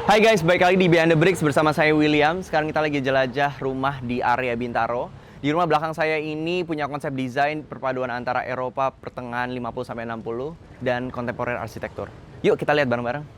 Hai guys, balik lagi di Behind the Bricks bersama saya William. Sekarang kita lagi jelajah rumah di area Bintaro. Di rumah belakang saya ini punya konsep desain perpaduan antara Eropa pertengahan 50-60 dan kontemporer arsitektur. Yuk kita lihat bareng-bareng.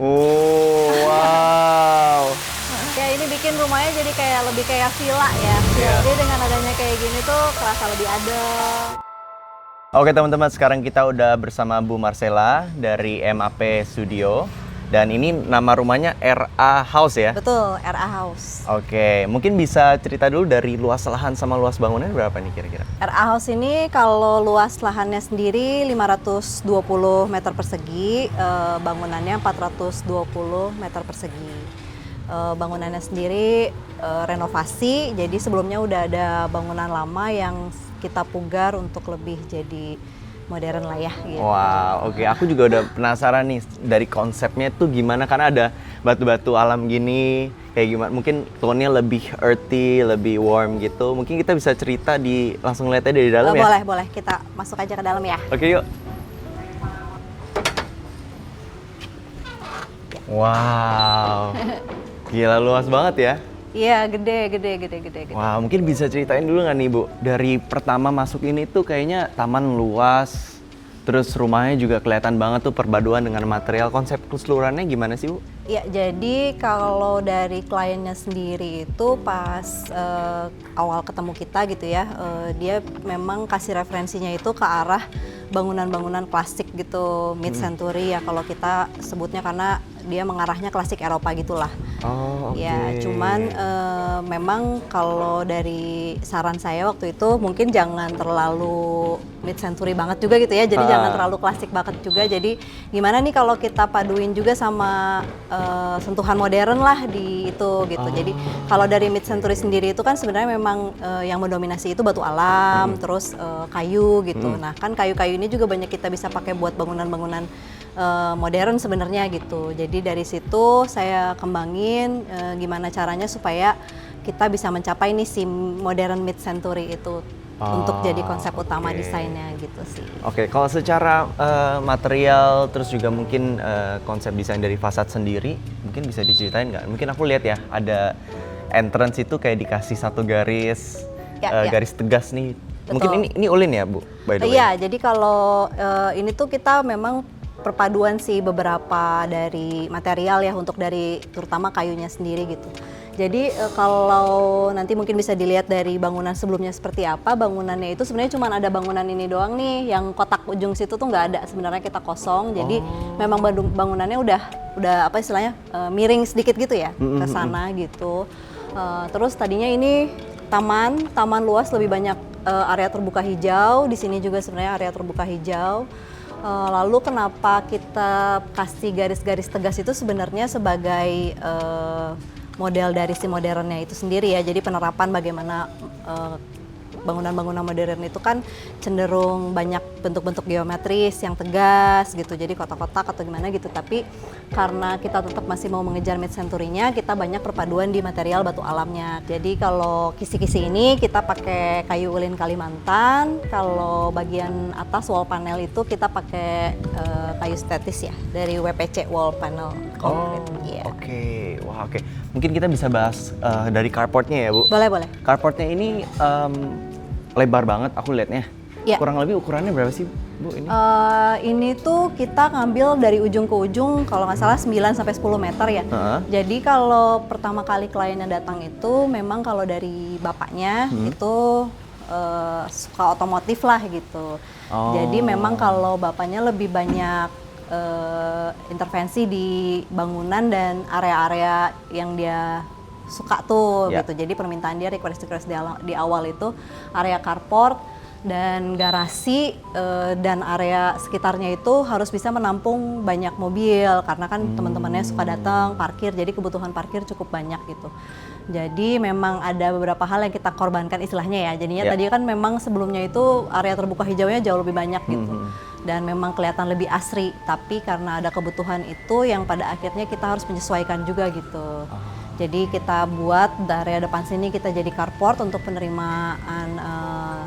Oh, wow. Ya ini bikin rumahnya jadi kayak lebih kayak villa ya. Iya. Jadi dengan adanya kayak gini tuh kerasa lebih adem. Oke teman-teman, sekarang kita udah bersama Bu Marcella dari MAP Studio. Dan ini nama rumahnya RA House ya? Betul, RA House. Oke, mungkin bisa cerita dulu dari luas lahan sama luas bangunan berapa nih kira-kira? RA House ini kalau luas lahannya sendiri 520 meter persegi, bangunannya 420 meter persegi. Bangunannya sendiri renovasi, jadi sebelumnya udah ada bangunan lama yang kita pugar untuk lebih jadi modern lah ya. Gitu. Wow, oke. Aku juga udah penasaran nih dari konsepnya tuh gimana, karena ada batu-batu alam gini, kayak gimana? Mungkin tone-nya lebih earthy, lebih warm gitu. Mungkin kita bisa cerita langsung lihatnya dari dalam ya? Boleh. Kita masuk aja ke dalam ya. Oke, yuk. Wow, gila luas banget ya. Iya, gede. Wah, mungkin bisa ceritain dulu nggak nih Bu? Dari pertama masuk ini tuh kayaknya taman luas, terus rumahnya juga kelihatan banget tuh perpaduan dengan material. Konsep keseluruhannya gimana sih Bu? Ya, jadi kalau dari kliennya sendiri itu pas awal ketemu kita gitu ya, dia memang kasih referensinya itu ke arah bangunan-bangunan klasik gitu, mid century ya kalau kita sebutnya, karena dia mengarahnya klasik Eropa gitulah. Oh, oke. Ya, cuman memang kalau dari saran saya waktu itu mungkin jangan terlalu mid century banget juga gitu ya. Jadi jangan terlalu klasik banget juga. Jadi gimana nih kalau kita paduin juga sama sentuhan modern lah di itu gitu. Jadi kalau dari mid century sendiri itu kan sebenarnya memang yang mendominasi itu batu alam, terus kayu gitu. Nah, kan kayu-kayu ini juga banyak kita bisa pakai buat bangunan-bangunan modern sebenarnya gitu. Jadi dari situ saya kembangin gimana caranya supaya kita bisa mencapai nih si modern mid century itu untuk jadi konsep utama desainnya gitu sih. Oke, kalau secara material terus juga mungkin konsep desain dari fasad sendiri, mungkin bisa diceritain nggak? Mungkin aku lihat ya ada entrance itu kayak dikasih satu garis garis tegas nih. Betul. Mungkin ini ulin ya Bu? By the way. Iya, jadi kalau ini tuh kita memang perpaduan sih beberapa dari material ya untuk dari terutama kayunya sendiri gitu. Jadi kalau nanti mungkin bisa dilihat dari bangunan sebelumnya seperti apa, bangunannya itu sebenarnya cuma ada bangunan ini doang nih, yang kotak ujung situ tuh nggak ada, sebenarnya kita kosong. Jadi memang bangunannya udah apa istilahnya miring sedikit gitu ya ke sana gitu. Terus tadinya ini taman luas, lebih banyak area terbuka hijau. Di sini juga sebenarnya area terbuka hijau. Lalu kenapa kita kasih garis-garis tegas itu sebenarnya sebagai model dari si modernnya itu sendiri ya. Jadi penerapan bagaimana bangunan-bangunan modern itu kan cenderung banyak bentuk-bentuk geometris yang tegas gitu, jadi kotak-kotak atau gimana gitu. Tapi karena kita tetap masih mau mengejar mid century-nya, kita banyak perpaduan di material batu alamnya. Jadi kalau kisi-kisi ini kita pakai kayu ulin Kalimantan, kalau bagian atas wall panel itu kita pakai kayu statis ya, dari WPC wall panel concrete. Oke. Wah, oke. Mungkin kita bisa bahas dari carportnya ya Bu? Boleh. Carportnya ini lebar banget aku lihatnya. Ya. Kurang lebih ukurannya berapa sih Bu ini? Ini tuh kita ngambil dari ujung ke ujung kalau nggak salah 9 sampai 10 meter ya. Jadi kalau pertama kali kliennya datang itu memang kalau dari bapaknya itu suka otomotif lah gitu. Jadi memang kalau bapaknya lebih banyak intervensi di bangunan dan area-area yang dia suka tuh Ya. gitu. Jadi permintaan dia request di awal itu area carport dan garasi dan area sekitarnya itu harus bisa menampung banyak mobil karena kan teman-temannya suka datang parkir, jadi kebutuhan parkir cukup banyak gitu. Jadi memang ada beberapa hal yang kita korbankan istilahnya ya. Jadinya Ya. tadi kan memang sebelumnya itu area terbuka hijaunya jauh lebih banyak gitu. Dan memang kelihatan lebih asri, tapi karena ada kebutuhan itu yang pada akhirnya kita harus menyesuaikan juga gitu. Jadi kita buat di area depan sini kita jadi carport untuk penerimaan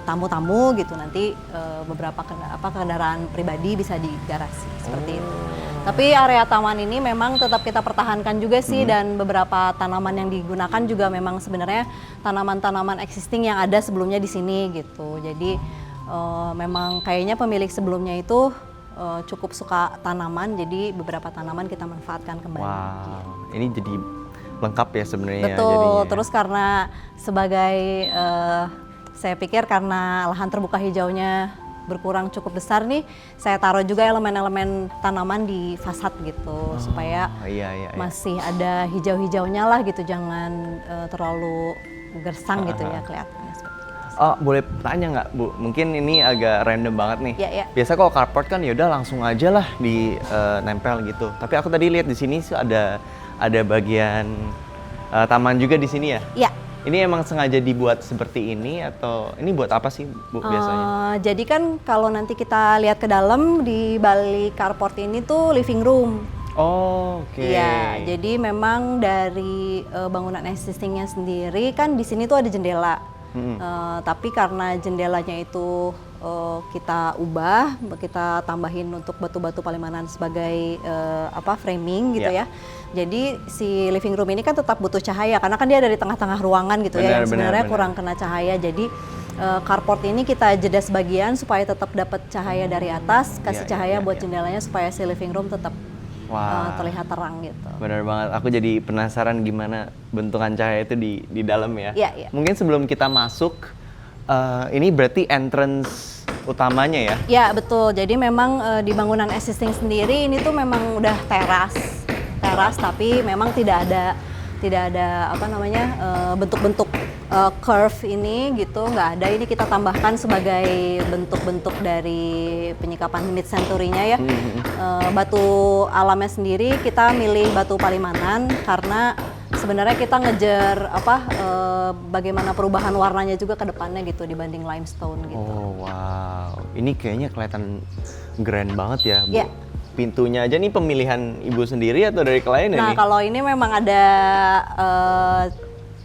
tamu-tamu gitu. Nanti beberapa kendaraan pribadi bisa di garasi seperti itu. Tapi area taman ini memang tetap kita pertahankan juga sih dan beberapa tanaman yang digunakan juga memang sebenarnya tanaman-tanaman existing yang ada sebelumnya di sini gitu. Jadi memang kayaknya pemilik sebelumnya itu cukup suka tanaman, jadi beberapa tanaman kita manfaatkan kembali. Wow, ini jadi lengkap ya sebenarnya. Betul, jadinya. terus karena sebagai saya pikir karena lahan terbuka hijaunya berkurang cukup besar nih, saya taruh juga elemen-elemen tanaman di fasad gitu supaya Iya. masih ada hijau-hijaunya lah gitu, jangan terlalu gersang gitu ya kelihatannya seperti itu. Oh, boleh tanya nggak Bu? Mungkin ini agak random banget nih. Ya. Biasa kalau carport kan yaudah langsung aja lah di nempel gitu. Tapi aku tadi lihat di sini sih ada bagian taman juga di sini ya. Ya. Ini emang sengaja dibuat seperti ini atau ini buat apa sih Bu biasanya? Jadi kan kalau nanti kita lihat ke dalam di balik carport ini tuh living room. Oh, oke. Iya, jadi memang dari bangunan existingnya sendiri kan di sini tuh ada jendela. Tapi karena jendelanya itu kita ubah, kita tambahin untuk batu-batu palimanan sebagai framing gitu ya. Jadi si living room ini kan tetap butuh cahaya karena kan dia ada di tengah-tengah ruangan gitu ya, yang sebenarnya kurang kena cahaya. Jadi carport ini kita jeda sebagian supaya tetap dapat cahaya dari atas, kasih cahaya buat jendelanya supaya si living room tetap terlihat terang gitu. Benar banget. Aku jadi penasaran gimana bentukan cahaya itu di dalam ya. Iya. Mungkin sebelum kita masuk, ini berarti entrance utamanya ya? Ya betul. Jadi memang di bangunan existing sendiri ini tuh memang udah teras tapi memang tidak ada bentuk-bentuk curve ini gitu, nggak ada. Ini kita tambahkan sebagai bentuk-bentuk dari penyikapan mid century-nya ya. Batu alamnya sendiri kita milih batu palimanan karena sebenarnya kita ngejar bagaimana perubahan warnanya juga ke depannya gitu dibanding limestone gitu. Oh wow, ini kayaknya kelihatan grand banget ya Bu. Ya. Pintunya aja nih pemilihan Ibu sendiri atau dari klien Nah ini? kalau ini memang ada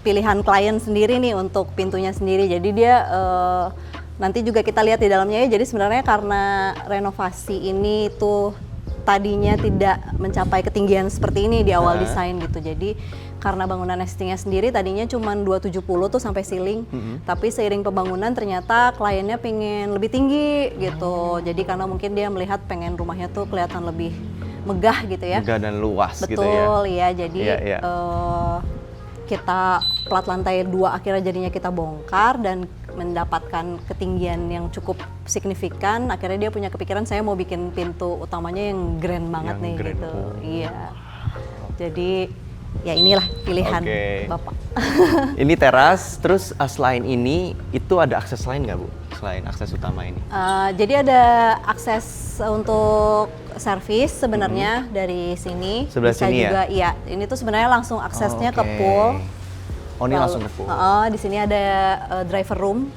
pilihan klien sendiri nih untuk pintunya sendiri. Jadi dia nanti juga kita lihat di dalamnya ya. Jadi sebenarnya karena renovasi ini tuh tadinya tidak mencapai ketinggian seperti ini di awal desain gitu. Jadi karena bangunan existingnya sendiri tadinya cuma 270 tuh sampai ceiling. Tapi seiring pembangunan ternyata kliennya pengen lebih tinggi gitu. Jadi karena mungkin dia melihat pengen rumahnya tuh kelihatan lebih megah gitu ya. Megah dan luas gitu ya. Betul ya. Jadi Iya. kita plat lantai 2 akhirnya jadinya kita bongkar dan mendapatkan ketinggian yang cukup signifikan. Akhirnya dia punya kepikiran saya mau bikin pintu utamanya yang grand banget Yang nih grand. gitu. Iya. Jadi ya inilah pilihan Bapak. Ini teras, terus selain ini itu ada akses lain nggak Bu? Selain akses utama ini? Jadi ada akses untuk servis sebenarnya dari sini. Sebelah bisa sini juga, ya? Iya, ini tuh sebenarnya langsung aksesnya ke pool. Oh ini langsung ke pool. Di sini ada driver room.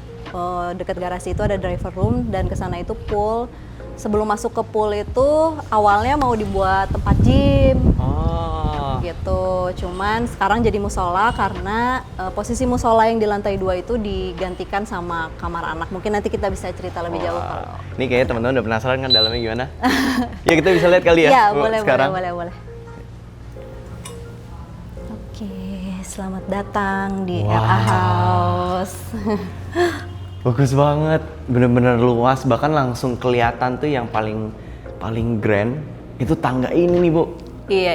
Dekat garasi itu ada driver room dan ke sana itu pool. Sebelum masuk ke pool itu awalnya mau dibuat tempat gym. Gitu. Cuman sekarang jadi musola karena posisi musola yang di lantai 2 itu digantikan sama kamar anak. Mungkin nanti kita bisa cerita lebih jauh kalau. Ini kayaknya teman-teman udah penasaran kan dalamnya gimana? Ya kita bisa lihat kali ya. Iya, Bu, boleh. sekarang. Oke, selamat datang di RA House. Bagus banget, bener-bener luas, bahkan langsung kelihatan tuh yang paling grand itu tangga ini nih Bu. Iya.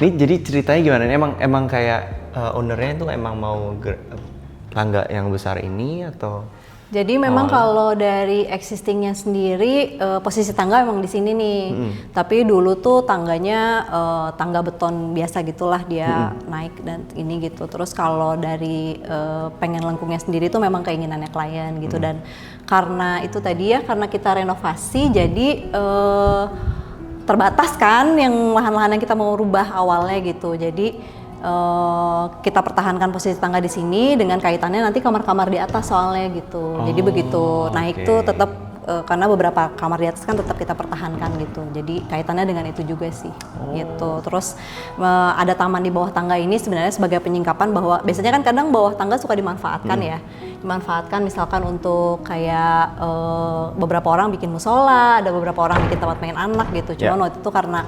Ini jadi ceritanya gimana? Emang kayak ownernya tuh emang mau tangga yang besar ini atau? Jadi memang kalau dari existingnya sendiri posisi tangga emang di sini nih. Tapi dulu tuh tangganya tangga beton biasa gitulah dia naik dan ini gitu. Terus kalau dari pengen lengkungnya sendiri tuh memang keinginannya klien gitu. Dan karena itu tadi ya, karena kita renovasi jadi terbatas kan yang lahan-lahan yang kita mau rubah awalnya gitu. Jadi kita pertahankan posisi tangga di sini dengan kaitannya nanti kamar-kamar di atas soalnya gitu. Jadi begitu naik tuh tetap karena beberapa kamar di atas kan tetap kita pertahankan gitu. Jadi kaitannya dengan itu juga sih gitu. Terus ada taman di bawah tangga ini sebenarnya sebagai penyingkapan bahwa biasanya kan kadang bawah tangga suka dimanfaatkan ya. Dimanfaatkan misalkan untuk kayak beberapa orang bikin musola, ada beberapa orang bikin tempat main anak gitu. Cuma waktu itu karena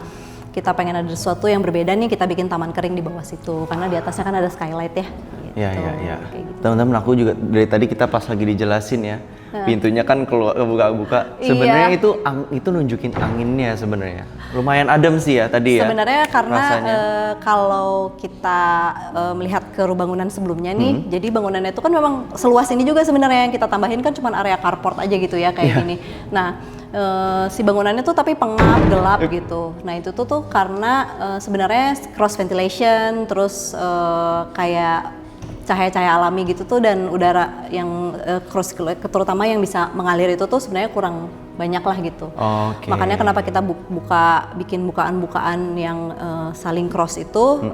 kita pengen ada sesuatu yang berbeda nih, kita bikin taman kering di bawah situ karena di atasnya kan ada skylight ya. Iya. Gitu. Teman-teman, aku juga dari tadi kita pas lagi dijelasin ya, pintunya kan kebuka-buka. Sebenarnya itu nunjukin anginnya sebenarnya. Lumayan adem sih ya tadi ya. Sebenarnya karena kalau kita melihat ke bangunan sebelumnya nih, jadi bangunannya itu kan memang seluas ini juga sebenarnya, yang kita tambahin kan cuma area carport aja gitu ya kayak gini. Nah, si bangunannya tuh tapi pengap, gelap gitu. Nah itu tuh karena sebenarnya cross ventilation, terus kayak cahaya-cahaya alami gitu tuh, dan udara yang cross, terutama yang bisa mengalir itu tuh sebenarnya kurang banyak lah gitu. Makanya kenapa kita bikin bukaan-bukaan yang saling cross itu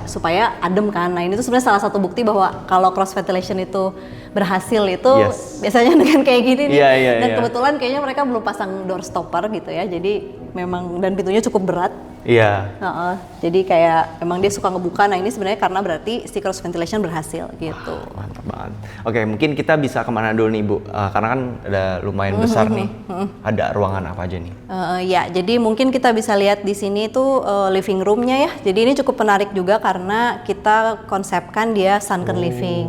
supaya adem kan. Nah ini tuh sebenarnya salah satu bukti bahwa kalau cross ventilation itu berhasil itu biasanya dengan kayak gini nih. Dan kebetulan kayaknya mereka belum pasang door stopper gitu ya. Jadi memang, dan pintunya cukup berat. Jadi kayak emang dia suka ngebuka. Nah ini sebenarnya karena berarti si cross ventilation berhasil gitu. Mantap banget. Oke, mungkin kita bisa kemana dulu nih Bu? Karena kan ada lumayan besar nih. Ada ruangan apa aja nih? Ya, jadi mungkin kita bisa lihat di sini tuh living roomnya ya. Jadi ini cukup menarik juga karena kita konsepkan dia sunken living.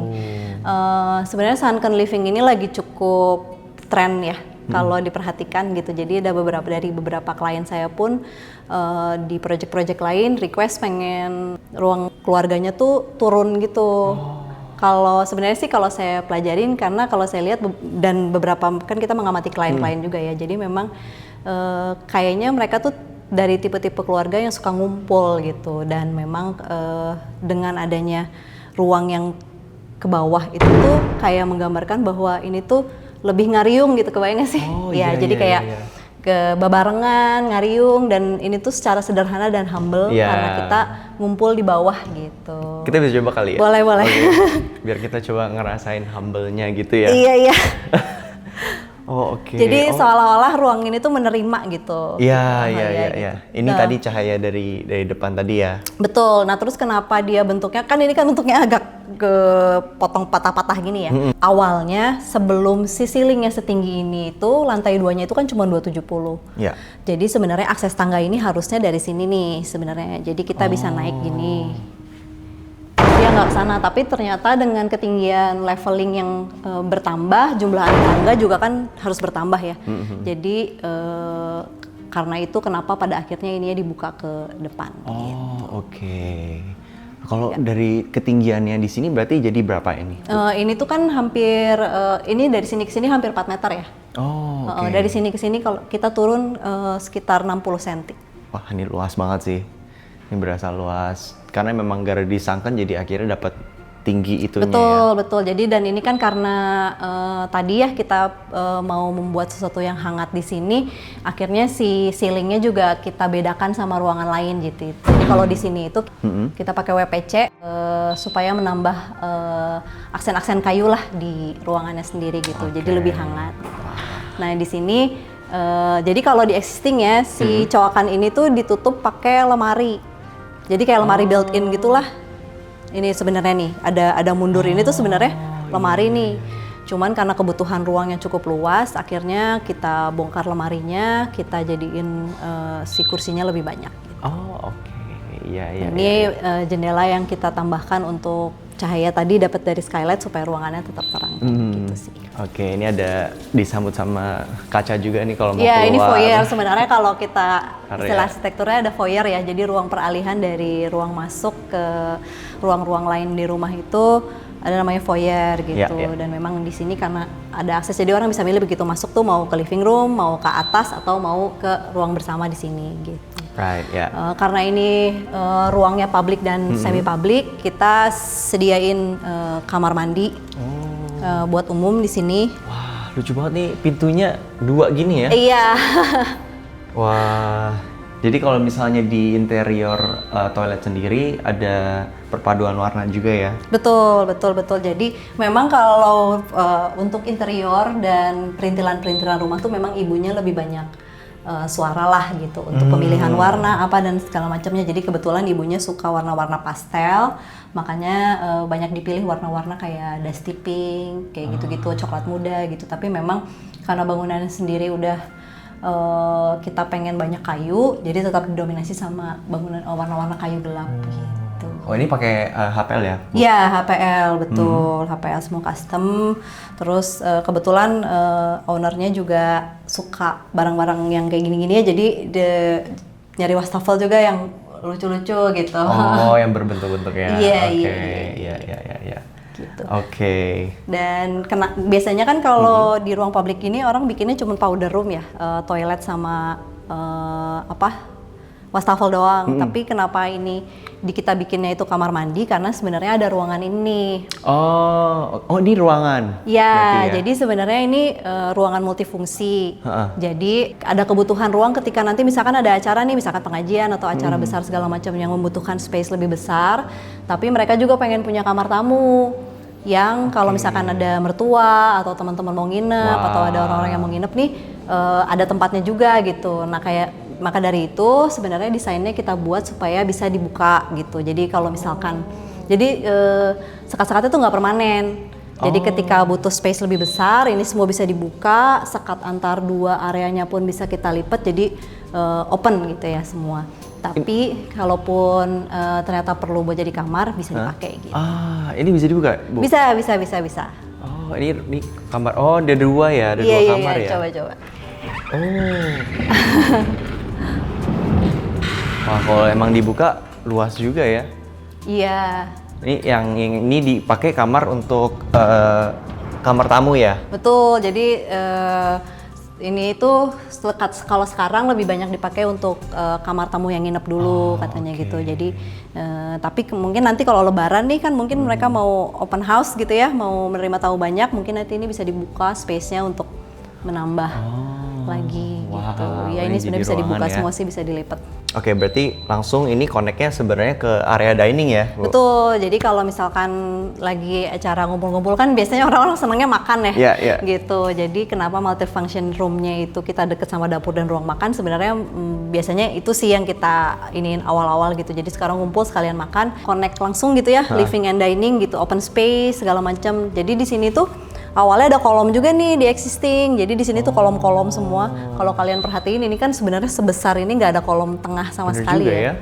Sebenarnya sunken living ini lagi cukup tren ya kalau diperhatikan gitu. Jadi ada beberapa klien saya pun di project-project lain request pengen ruang keluarganya tuh turun gitu. Kalau sebenarnya sih kalau saya pelajarin, karena kalau saya lihat dan beberapa kan kita mengamati klien-klien juga ya. Jadi memang kayaknya mereka tuh dari tipe-tipe keluarga yang suka ngumpul gitu, dan memang dengan adanya ruang yang ke bawah itu tuh kayak menggambarkan bahwa ini tuh lebih ngariung gitu, kebayang gak sih? Jadi kayak ke babarengan, ngariung, dan ini tuh secara sederhana dan humble karena kita ngumpul di bawah gitu. Kita bisa coba kali ya? Boleh. Biar kita coba ngerasain humble-nya gitu ya? Iya. Oke. Jadi seolah-olah ruang ini tuh menerima gitu. Iya. Ini tadi cahaya dari depan tadi ya? Betul. Nah terus kenapa dia bentuknya, kan ini kan bentuknya agak kepotong patah-patah gini ya. Awalnya sebelum si ceilingnya setinggi ini itu, lantai 2-nya itu kan cuma 270. Iya. Jadi sebenarnya akses tangga ini harusnya dari sini nih sebenarnya. Jadi kita bisa naik gini. Dia nggak ke sana, tapi ternyata dengan ketinggian leveling yang bertambah, jumlah tangga juga kan harus bertambah ya. Jadi karena itu kenapa pada akhirnya ini dibuka ke depan. Oke. Kalau dari ketinggiannya di sini berarti jadi berapa ini? Ini tuh kan hampir, ini dari sini ke sini hampir 4 meter ya. Dari sini ke sini kalau kita turun sekitar 60 cm. Wah ini luas banget sih. Ini berasa luas. Karena memang gara disangkan jadi akhirnya dapat tinggi itunya. Betul. Jadi dan ini kan karena tadi ya kita mau membuat sesuatu yang hangat di sini, akhirnya si ceilingnya juga kita bedakan sama ruangan lain gitu. Jadi kalau di sini itu kita pakai WPC supaya menambah aksen-aksen kayu lah di ruangannya sendiri gitu. Jadi lebih hangat. Nah di sini jadi kalau di existing ya si coakan ini tuh ditutup pakai lemari. Jadi kayak lemari built-in gitulah. Ini sebenarnya nih ada mundur ini tuh sebenarnya lemari nih. Cuman karena kebutuhan ruang yang cukup luas, akhirnya kita bongkar lemarinya, kita jadiin si kursinya lebih banyak. Iya. Ini jendela yang kita tambahkan untuk cahaya tadi dapat dari skylight supaya ruangannya tetap terang gitu sih. Oke, ini ada disambut sama kaca juga nih kalau mau keluar. Iya, ini foyer. Sebenarnya kalau kita istilah arsitekturnya ada foyer ya. Jadi ruang peralihan dari ruang masuk ke ruang-ruang lain di rumah itu ada namanya foyer gitu. Dan memang di sini karena ada akses jadi orang bisa milih begitu masuk tuh mau ke living room, mau ke atas atau mau ke ruang bersama di sini gitu. Right, Karena ini ruangnya publik dan semi publik, kita sediain kamar mandi buat umum di sini. Wah, lucu banget nih pintunya 2 gini ya. Iya. Wah, jadi kalau misalnya di interior toilet sendiri ada perpaduan warna juga ya? Betul. Jadi memang kalau untuk interior dan perintilan-perintilan rumah tuh memang ibunya lebih banyak suara lah gitu untuk pemilihan warna apa dan segala macamnya. Jadi kebetulan ibunya suka warna-warna pastel, makanya banyak dipilih warna-warna kayak dusty pink, kayak gitu-gitu, coklat muda gitu. Tapi memang karena bangunannya sendiri udah kita pengen banyak kayu, jadi tetap didominasi sama bangunan warna-warna kayu gelap gitu. Oh, ini pakai HPL ya? Iya, HPL betul. HPL semua custom. Terus kebetulan ownernya juga suka barang-barang yang kayak gini-gini ya, jadi nyari wastafel juga yang lucu-lucu gitu. Oh, yang berbentuk-bentuk ya? Iya. Gitu. Oke. Dan biasanya kan kalau di ruang publik ini orang bikinnya cuma powder room ya, toilet sama wastafel doang. Tapi kenapa ini kita bikinnya itu kamar mandi karena sebenarnya ada ruangan ini. Oh ini ruangan. Ya, jadi sebenarnya ini ruangan multifungsi. Jadi ada kebutuhan ruang ketika nanti misalkan ada acara nih, misalkan pengajian atau acara besar segala macam yang membutuhkan space lebih besar, tapi mereka juga pengen punya kamar tamu yang kalau misalkan ada mertua atau teman-teman mau nginep atau ada orang-orang yang mau nginep nih, ada tempatnya juga gitu. Nah maka dari itu sebenarnya desainnya kita buat supaya bisa dibuka gitu. Jadi kalau misalkan, sekat-sekatnya tuh nggak permanen. Jadi ketika butuh space lebih besar, ini semua bisa dibuka, sekat antar 2 areanya pun bisa kita lipat, jadi open gitu ya semua. Tapi kalaupun ternyata perlu buat jadi kamar, bisa dipakai gitu. Ini bisa dibuka, Bu? Bisa. Oh, ini kamar. Oh, ada 2 ya, ada 2 kamar ya? Coba. Wah, kalau emang dibuka luas juga ya? Iya. Ini yang ini dipakai kamar untuk kamar tamu ya? Betul. Jadi ini itu kalau sekarang lebih banyak dipakai untuk kamar tamu yang nginep dulu katanya gitu. Jadi tapi mungkin nanti kalau lebaran nih kan mungkin mereka mau open house gitu ya, mau menerima tamu banyak, mungkin nanti ini bisa dibuka space-nya untuk menambah lagi gitu. Ya ini sebenarnya bisa dibuka ya? Semua sih bisa dilipat. Oke, berarti langsung ini connect-nya sebenarnya ke area dining ya, Bu? Betul. Jadi kalau misalkan lagi acara ngumpul-ngumpul kan biasanya orang-orang senangnya makan ya. Gitu. Jadi kenapa multifunction room-nya itu kita deket sama dapur dan ruang makan, sebenarnya biasanya itu sih yang kita iniin awal-awal gitu. Jadi sekarang ngumpul sekalian makan, connect langsung gitu ya, living and dining gitu, open space segala macam. Jadi di sini tuh awalnya ada kolom juga nih di existing, jadi di sini tuh kolom-kolom semua. Kalau kalian perhatiin ini kan sebenarnya sebesar ini nggak ada kolom tengah sama sekali ya.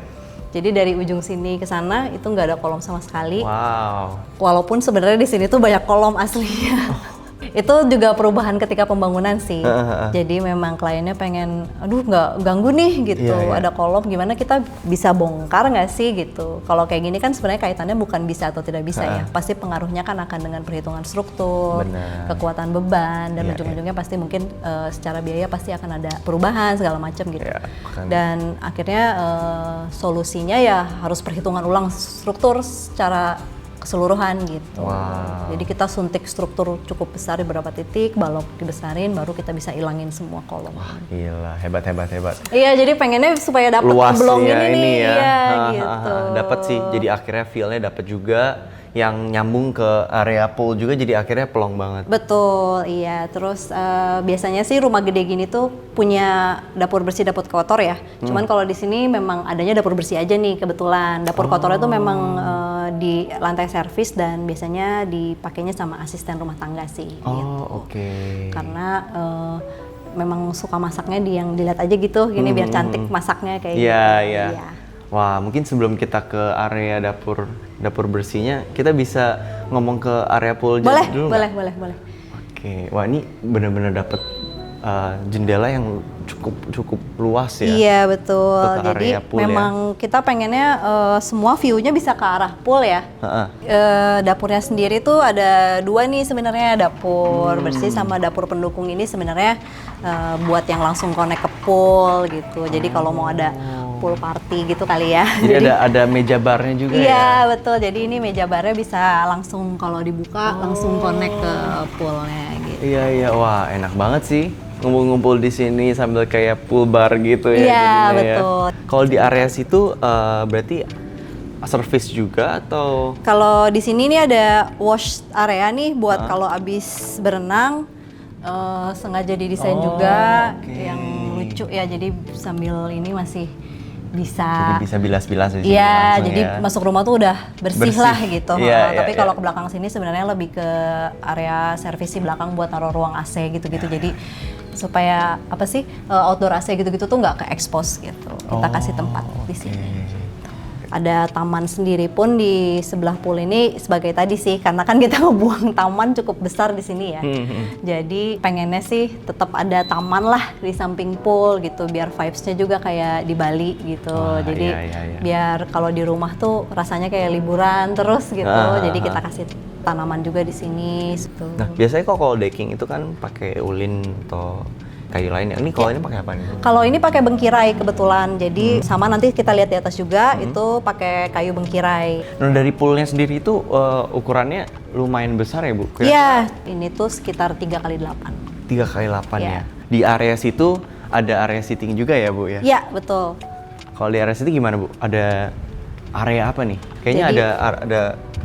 Jadi dari ujung sini ke sana itu nggak ada kolom sama sekali. Wow. Walaupun sebenarnya di sini tuh banyak kolom aslinya. Itu juga perubahan ketika pembangunan sih. Jadi memang kliennya pengen, aduh nggak ganggu nih gitu, ada kolom, gimana kita bisa bongkar nggak sih gitu. Kalau kayak gini kan sebenarnya kaitannya bukan bisa atau tidak bisa ya, pasti pengaruhnya kan akan dengan perhitungan struktur, kekuatan beban, dan ujung-ujungnya pasti mungkin secara biaya pasti akan ada perubahan segala macam gitu. Dan akhirnya solusinya ya harus perhitungan ulang struktur secara keseluruhan gitu. Jadi kita suntik struktur cukup besar di beberapa titik, balok dibesarin, baru kita bisa ilangin semua kolom. Wah, gila, hebat. Iya, jadi pengennya supaya dapat blong ini nih, gitu. Dapat sih, jadi akhirnya feel-nya dapat juga, yang nyambung ke area pool juga, jadi akhirnya pelong banget. Betul, iya. Terus biasanya sih rumah gede gini tuh punya dapur bersih, dapur kotor ya. Cuman kalau di sini memang adanya dapur bersih aja nih kebetulan. Dapur kotornya tuh memang di lantai servis dan biasanya dipakainya sama asisten rumah tangga sih. Karena memang suka masaknya yang dilihat aja gitu, gini biar cantik masaknya kayak gitu. Iya. Wah, mungkin sebelum kita ke area dapur bersihnya, kita bisa ngomong ke area pool dulu. Boleh. Oke, wah ini bener-bener dapet jendela yang cukup luas ya. Iya betul. Untuk Jadi area pool memang kita pengennya semua view-nya bisa ke arah pool ya. Dapurnya sendiri tuh ada 2 nih sebenarnya, dapur bersih sama dapur pendukung ini sebenarnya buat yang langsung connect ke pool gitu. Jadi kalau mau ada pool party gitu kali ya. Jadi ada meja barnya juga ya. Iya betul. Jadi ini meja barnya bisa langsung kalau dibuka langsung connect ke poolnya gitu. Iya, wah enak banget sih. Ngumpul-ngumpul di sini sambil kayak pool bar gitu ya. Iya, jadinya betul. Ya. Kalau di area situ berarti service juga atau? Kalau di sini nih ada wash area nih buat kalau abis berenang, sengaja didesain juga yang lucu ya. Jadi sambil ini masih bisa. Jadi bisa bilas-bilas di sini. Iya, langsung jadi ya. masuk rumah tuh udah bersih lah gitu. Iya, Tapi iya, kalau iya. ke belakang sini sebenarnya lebih ke area servis di belakang buat naruh ruang AC gitu-gitu. Jadi supaya apa sih outdoor AC gitu-gitu tuh nggak ke expose gitu. Kita kasih tempat di sini. Ada taman sendiri pun di sebelah pool ini sebagai tadi sih, karena kan kita ngebuang taman cukup besar di sini ya. Jadi pengennya sih tetap ada taman lah di samping pool gitu, biar vibes-nya juga kayak di Bali gitu. Jadi iya. biar kalau di rumah tuh rasanya kayak liburan terus gitu. Jadi kita kasih tanaman juga di sini. Gitu. Nah, biasanya kok kalau decking itu kan pakai ulin atau kayu lain ya. Ini kalau ini pakai apa nih? Kalau ini pakai bengkirai kebetulan. Jadi sama nanti kita lihat di atas juga itu pakai kayu bengkirai. Nah, dari poolnya sendiri itu ukurannya lumayan besar ya, Bu? Iya, ini tuh sekitar 3x8. 3x8 Iya. ya. Di area situ ada area seating juga ya, Bu ya? Iya, betul. Kalau di area seating gimana, Bu? Ada area apa nih? Kayaknya Jadi- ada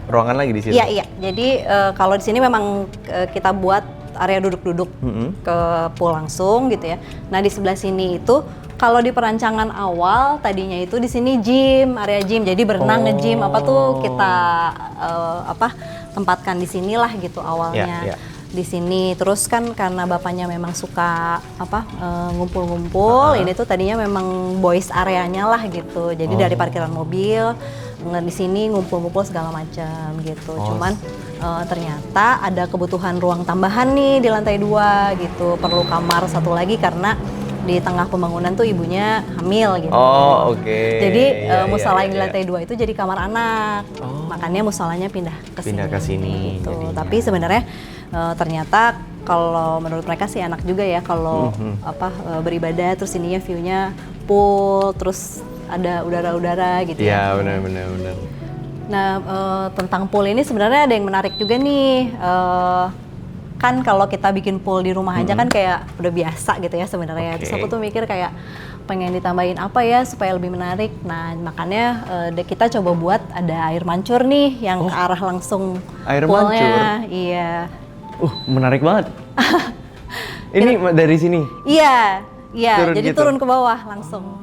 ruangan lagi di situ. Iya. Jadi kalau di sini memang kita buat area duduk-duduk ke pool langsung gitu ya. Nah, di sebelah sini itu kalau di perancangan awal tadinya itu di sini gym, area gym. Jadi berenang nge-gym apa tuh kita tempatkan di sinilah gitu awalnya. Iya. Di sini terus kan karena bapaknya memang suka ngumpul-ngumpul, ini tuh tadinya memang boys areanya lah gitu. Jadi dari parkiran mobil di sini ngumpul-ngumpul segala macam gitu. Cuman ternyata ada kebutuhan ruang tambahan nih di lantai 2 gitu. Perlu kamar satu lagi karena di tengah pembangunan tuh ibunya hamil gitu. Oh, oke. Jadi Iya, musola yang di iya. lantai 2 itu jadi kamar anak. Makanya musolanya pindah ke Pindah ke sini gitu. jadinya. Tapi sebenarnya ternyata kalau menurut mereka sih enak juga ya kalau beribadah terus ininya view-nya pool terus ada udara-udara gitu ya. Iya, benar. Nah, tentang pool ini sebenarnya ada yang menarik juga nih. Kan kalau kita bikin pool di rumah aja kan kayak udah biasa gitu ya sebenarnya. Oke. Terus aku tuh mikir kayak pengen ditambahin apa ya supaya lebih menarik. Nah, makanya kita coba buat ada air mancur nih yang ke arah langsung Air poolnya. Iya. Menarik banget. Ini dari sini. Iya. Turun Jadi gitu? turun ke bawah langsung.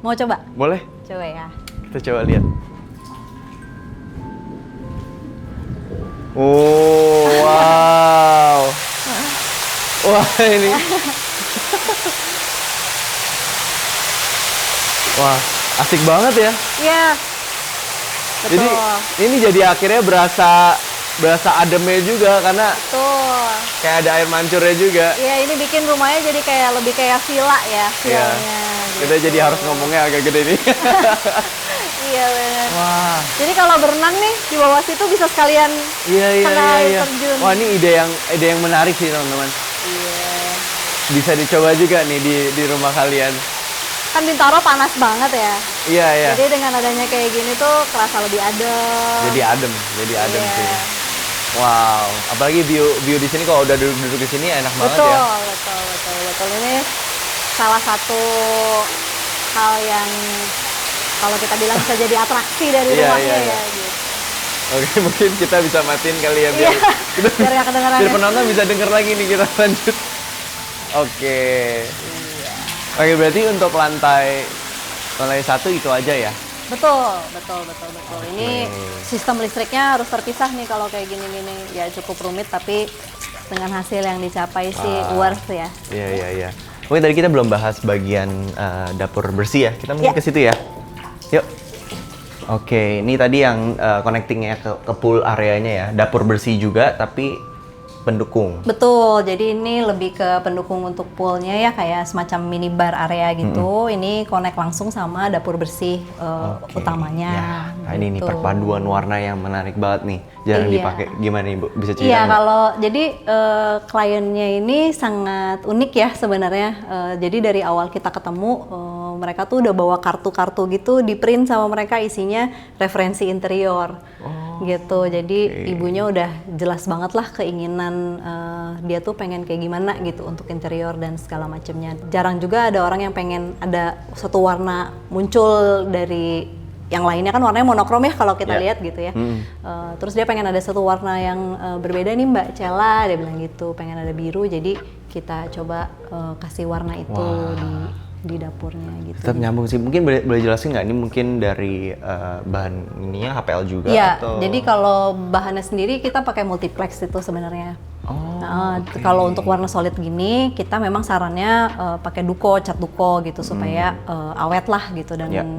Mau coba? Boleh? Coba ya. Kita coba lihat. Oh, wow. Wah, ini. Wah, asik banget ya. Iya. Betul. Jadi ini jadi akhirnya berasa ademnya juga karena Betul. kayak ada air mancurnya juga. Iya, ini bikin rumahnya jadi kayak lebih kayak villa ya, Iya. villanya. Kita jadi harus ngomongnya agak gede nih. Iya benar. Wah. Jadi kalau berenang nih di bawah situ bisa sekalian kena air terjun. Wah, ini ide yang menarik sih, teman-teman. Iya. Bisa dicoba juga nih di rumah kalian. Kan Bintaro panas banget ya. Iya. Jadi dengan adanya kayak gini tuh kerasa lebih adem. Jadi adem Iya. sih. Wow, apalagi view di sini kalau udah duduk di sini enak banget Betul, ya. betul. Ini salah satu hal yang kalau kita bilang bisa jadi atraksi dari Iya, rumahnya iya. ya. Gitu. Oke, mungkin kita bisa matiin kali ya Iya, biar biar nggak kedengeran biar ya. penonton bisa denger lagi nih kita lanjut. Oke. Oke, berarti untuk lantai 1 itu aja ya. Betul. Ini sistem listriknya harus terpisah nih kalau kayak gini-gini. Ya cukup rumit tapi dengan hasil yang dicapai sih worth ya. Iya. Oke, tadi kita belum bahas bagian dapur bersih ya. Kita mungkin Iya. ke situ ya. Yuk. Oke, ini tadi yang connectingnya ke pool areanya ya. Dapur bersih juga, tapi pendukung. Betul, jadi ini lebih ke pendukung untuk poolnya ya, kayak semacam minibar area gitu. Ini connect langsung sama dapur bersih Oke. utamanya. Ya, nah ini nih gitu. perpaduan warna yang menarik banget nih. Jarang Iya. dipakai. Gimana nih Bu? Bisa cerita Iya, nggak? kalau jadi kliennya ini sangat unik ya sebenarnya. Jadi dari awal kita ketemu, mereka tuh udah bawa kartu-kartu gitu, di print sama mereka isinya referensi interior. Gitu, jadi ibunya udah jelas banget lah keinginan dia tuh pengen kayak gimana gitu untuk interior dan segala macamnya. Jarang juga ada orang yang pengen ada satu warna muncul dari yang lainnya, kan warnanya monokrom ya kalau kita lihat gitu ya. Terus dia pengen ada satu warna yang berbeda nih Mbak Cella, dia bilang gitu, pengen ada biru, jadi kita coba kasih warna itu di dapurnya gitu. Tetap nyambung sih. Mungkin boleh jelasin nggak ini mungkin dari bahan ininya HPL juga Iya, atau? jadi kalau bahannya sendiri kita pakai multiplex itu sebenarnya. Oke. Kalau untuk warna solid gini, kita memang sarannya pakai duko, cat duko gitu supaya awet lah gitu. Dan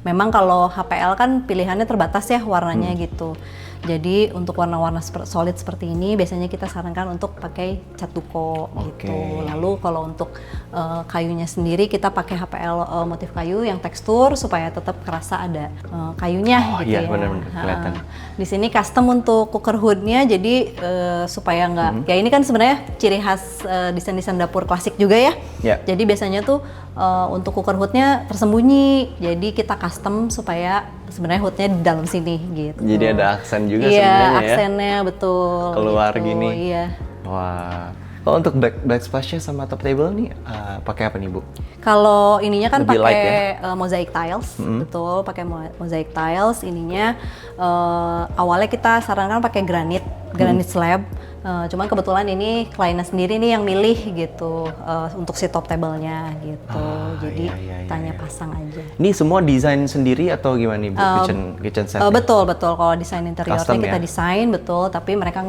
memang kalau HPL kan pilihannya terbatas ya warnanya gitu. Jadi untuk warna-warna solid seperti ini biasanya kita sarankan untuk pakai cat duko gitu. Lalu kalau untuk kayunya sendiri kita pakai HPL motif kayu yang tekstur supaya tetap kerasa ada kayunya gitu iya, ya. benar-benar kelihatan. Di sini custom untuk cooker hoodnya, jadi supaya nggak, ya ini kan sebenarnya ciri khas desain-desain dapur klasik juga ya. Jadi biasanya tuh untuk cooker hoodnya tersembunyi, jadi kita custom supaya sebenarnya hoodnya di dalam sini gitu. Jadi ada aksen juga iya, sebenarnya ya. aksennya betul. Keluar gitu, gini. Iya. Wah. Kalau untuk backsplash-nya sama top table nih pakai apa nih Bu? Kalau ininya kan Lebih light pakai mosaic tiles, betul, pakai mosaic tiles. Ininya awalnya kita sarankan pakai granit slab. Cuman kebetulan ini kliennya sendiri nih yang milih gitu untuk si top table-nya gitu. Jadi tanya pasang aja. Ini semua desain sendiri atau gimana nih Bu? Kitchen set? Betul. Kalau desain interiornya Custom, kita ya? desain betul, tapi mereka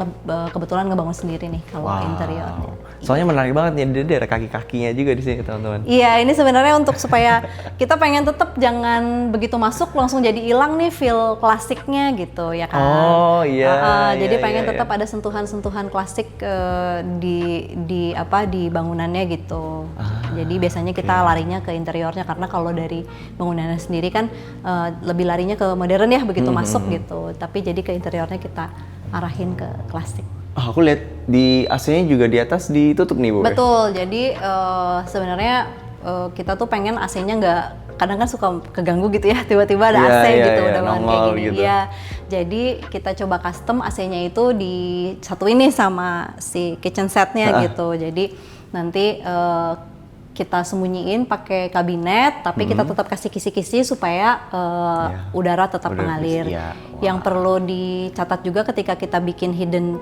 kebetulan ngebangun sendiri nih kalau interiornya. Soalnya menarik banget nih, dia ada kaki-kakinya juga di sini teman-teman. Iya, ini sebenarnya untuk supaya kita pengen tetap jangan begitu masuk langsung jadi hilang nih feel klasiknya gitu ya kan. Oh iya. Jadi pengen tetap ada sentuhan-sentuhan klasik di bangunannya gitu. Jadi biasanya kita larinya ke interiornya karena kalau dari bangunannya sendiri kan lebih larinya ke modern ya begitu masuk gitu. Tapi jadi ke interiornya kita arahin ke klasik. Aku lihat di AC-nya juga di atas ditutup nih Bu. Betul, jadi sebenarnya kita tuh pengen AC-nya nggak, kadang kan suka keganggu gitu ya, tiba-tiba ada AC gitu, udah banget kayak gini. Gitu. Iya, jadi kita coba custom AC-nya itu disatuin nih sama si kitchen setnya gitu. Jadi nanti kita sembunyiin pakai kabinet, tapi kita tetap kasih kisi-kisi supaya udara tetap mengalir. Yang perlu dicatat juga ketika kita bikin hidden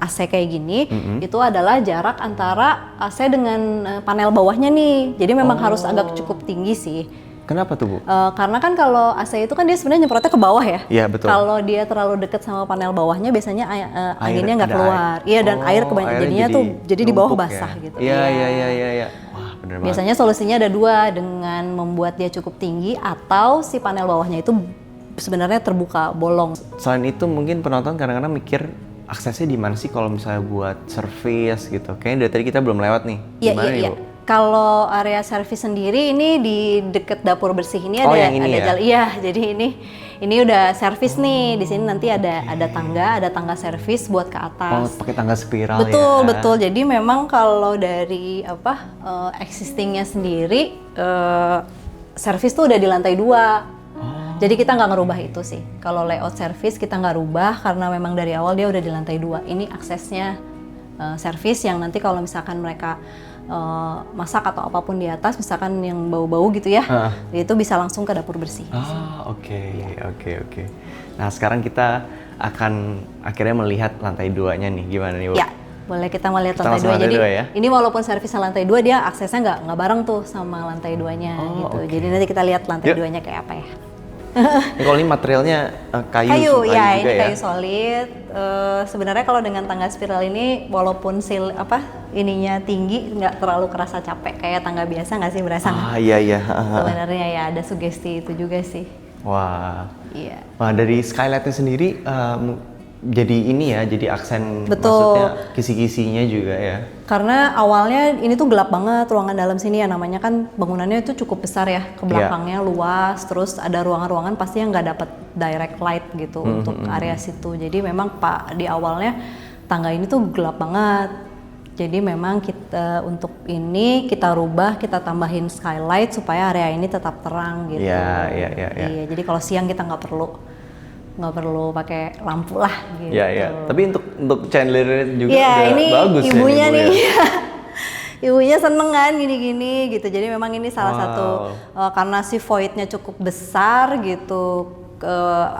AC kayak gini, itu adalah jarak antara AC dengan panel bawahnya nih. Jadi memang harus agak cukup tinggi sih. Kenapa tuh Bu? Karena kan kalau AC itu kan dia sebenarnya nyemprotnya ke bawah ya. Iya betul. Kalau dia terlalu dekat sama panel bawahnya, biasanya anginnya nggak keluar. Iya, dan air kebanyakan jadinya tuh jadi di bawah basah ya? gitu. Iya. Wah bener banget. Biasanya solusinya ada dua, dengan membuat dia cukup tinggi atau si panel bawahnya itu sebenarnya terbuka bolong. Selain itu mungkin penonton kadang-kadang mikir aksesnya di mana sih kalau misalnya buat service gitu. Kayaknya dari tadi kita belum lewat nih. Gimana nih Bu? Kalau area servis sendiri ini di deket dapur bersih ini ada jalan. Iya, jadi ini udah servis nih. Di sini nanti ada tangga servis buat ke atas. Oh, pakai tangga spiral Betul. Jadi memang kalau dari existingnya sendiri servis tuh udah di lantai 2. Jadi kita nggak ngerubah itu sih. Kalau layout servis kita nggak rubah karena memang dari awal dia udah di lantai 2. Ini aksesnya servis yang nanti kalau misalkan mereka masak atau apapun di atas, misalkan yang bau-bau gitu ya, itu bisa langsung ke dapur bersih. Oke. Nah sekarang kita akan akhirnya melihat lantai 2-nya nih, gimana nih Bu? Ya, boleh kita melihat lantai 2. Jadi ini walaupun servisnya lantai 2, dia aksesnya nggak bareng tuh sama lantai 2-nya gitu. Jadi nanti kita lihat lantai 2-nya kayak apa ya. Kalau ini materialnya kayu ya, juga ini kayu solid. Sebenarnya kalau dengan tangga spiral ini, walaupun ininya tinggi, nggak terlalu kerasa capek kayak tangga biasa, nggak sih berasa? Iya. Sebenarnya ya ada sugesti itu juga sih. Wah. Iya. Wah, dari skylightnya sendiri jadi ini ya, jadi aksen. Betul. Maksudnya kisi-kisinya juga ya. Karena awalnya ini tuh gelap banget ruangan dalam sini ya, namanya kan bangunannya itu cukup besar ya, ke belakangnya luas, terus ada ruangan-ruangan pasti yang nggak dapat direct light gitu untuk area situ. Jadi memang di awalnya tangga ini tuh gelap banget. Jadi memang kita untuk ini kita rubah, kita tambahin skylight supaya area ini tetap terang gitu. Iya, jadi kalau siang kita nggak perlu pakai lampu lah gitu. Iya. Tapi untuk chandelier juga ya, udah ini bagus ya ibunya nih. nih. Ibunya seneng kan gini-gini gitu. Jadi memang ini salah satu karena si voidnya cukup besar gitu.